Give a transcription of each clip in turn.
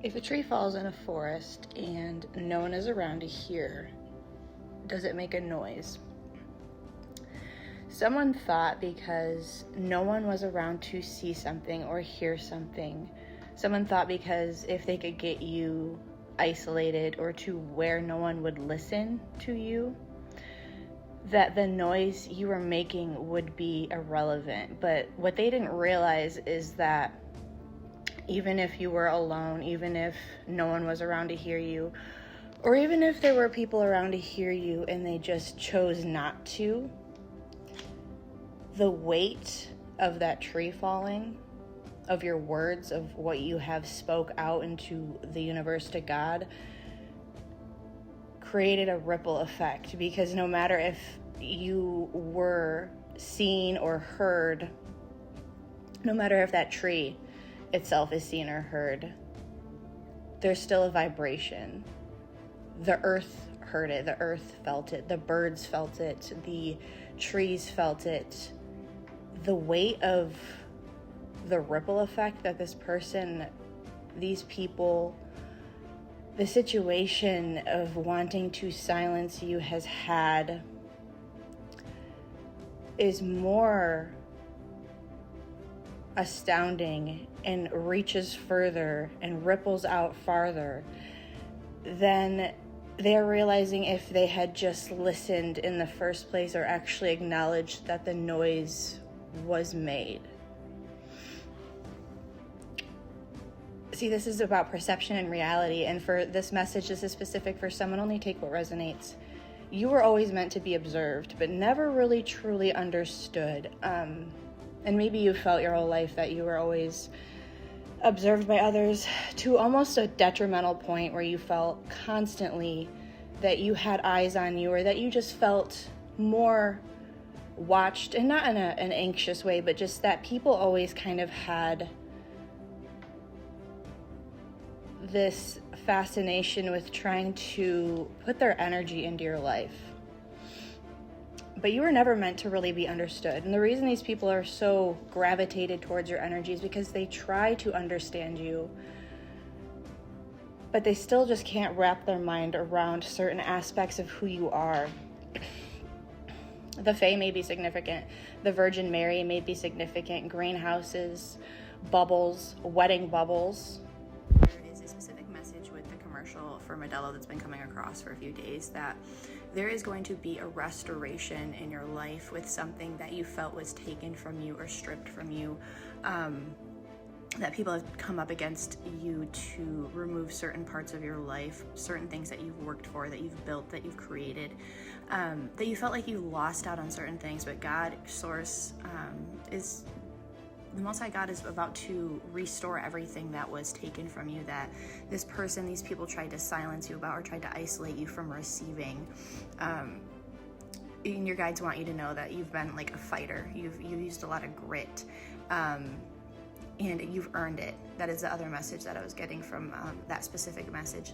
If a tree falls in a forest and no one is around to hear, does it make a noise? Someone thought because no one was around to see something or hear something, someone thought because if they could get you isolated or to where no one would listen to you, that the noise you were making would be irrelevant. But what they didn't realize is that even if you were alone, even if no one was around to hear you, or even if there were people around to hear you and they just chose not to, the weight of that tree falling, of your words, of what you have spoke out into the universe to God, created a ripple effect. Because no matter if you were seen or heard, no matter if that tree itself is seen or heard, there's still a vibration. The earth heard it, the earth felt it, the birds felt it, the trees felt it. The weight of the ripple effect that this person, these people, the situation of wanting to silence you has had is more astounding and reaches further and ripples out farther than they're realizing if they had just listened in the first place or actually acknowledged that the noise was made. See, this is about perception and reality, and for this message, this is specific for someone. Only take what resonates. You were always meant to be observed, but never really truly understood. And maybe you felt your whole life that you were always observed by others to almost a detrimental point where you felt constantly that you had eyes on you, or that you just felt more watched, and not in an anxious way, but just that people always kind of had this fascination with trying to put their energy into your life. But you were never meant to really be understood. And the reason these people are so gravitated towards your energy is because they try to understand you, but they still just can't wrap their mind around certain aspects of who you are. The Fae may be significant. The Virgin Mary may be significant. Greenhouses, bubbles, wedding bubbles. There is a specific message with the commercial for Modelo that's been coming across for a few days, that there is going to be a restoration in your life with something that you felt was taken from you or stripped from you. That people have come up against you to remove certain parts of your life, certain things that you've worked for, that you've built, that you've created, that you felt like you lost out on certain things. But God, Source, is the Most High God is about to restore everything that was taken from you, that this person, these people tried to silence you about or tried to isolate you from receiving. And your guides want you to know that you've been like a fighter. You've used a lot of grit. And you've earned it. That is the other message that I was getting from that specific message.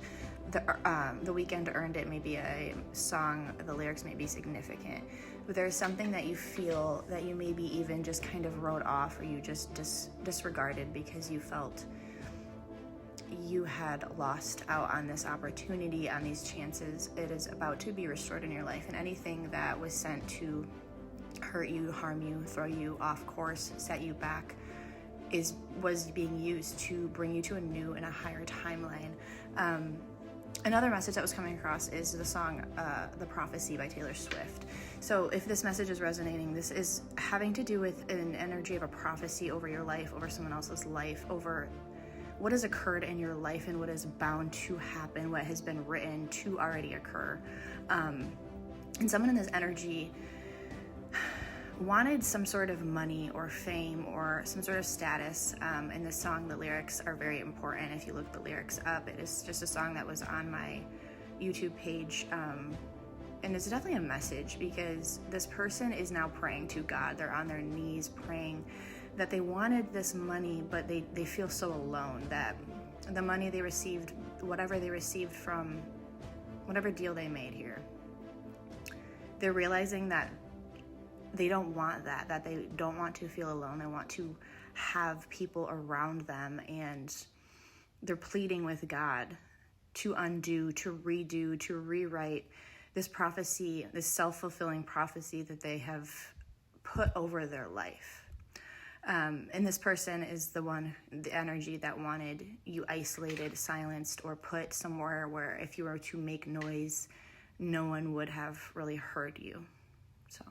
The Weeknd Earned It may be a song, the lyrics may be significant, but there's something that you feel that you maybe even just kind of wrote off, or you just disregarded because you felt you had lost out on this opportunity, on these chances. It is about to be restored in your life, and anything that was sent to hurt you, harm you, throw you off course, set you back, was being used to bring you to a new and a higher timeline. Another message that was coming across is the song The Prophecy by Taylor Swift. So if this message is resonating, this is having to do with an energy of a prophecy over your life, over someone else's life, over what has occurred in your life and what is bound to happen, what has been written to already occur. And someone in this energy wanted some sort of money or fame or some sort of status. In this song, the lyrics are very important. If you look the lyrics up, it is just a song that was on my YouTube page. And it's definitely a message, because this person is now praying to God. They're on their knees praying that they wanted this money, but they feel so alone, that the money they received, whatever they received from whatever deal they made here, they're realizing that they don't want that they don't want to feel alone. They want to have people around them, and they're pleading with God to undo, to redo, to rewrite this prophecy, this self-fulfilling prophecy that they have put over their life. And this person is the energy that wanted you isolated, silenced, or put somewhere where if you were to make noise, no one would have really heard you. So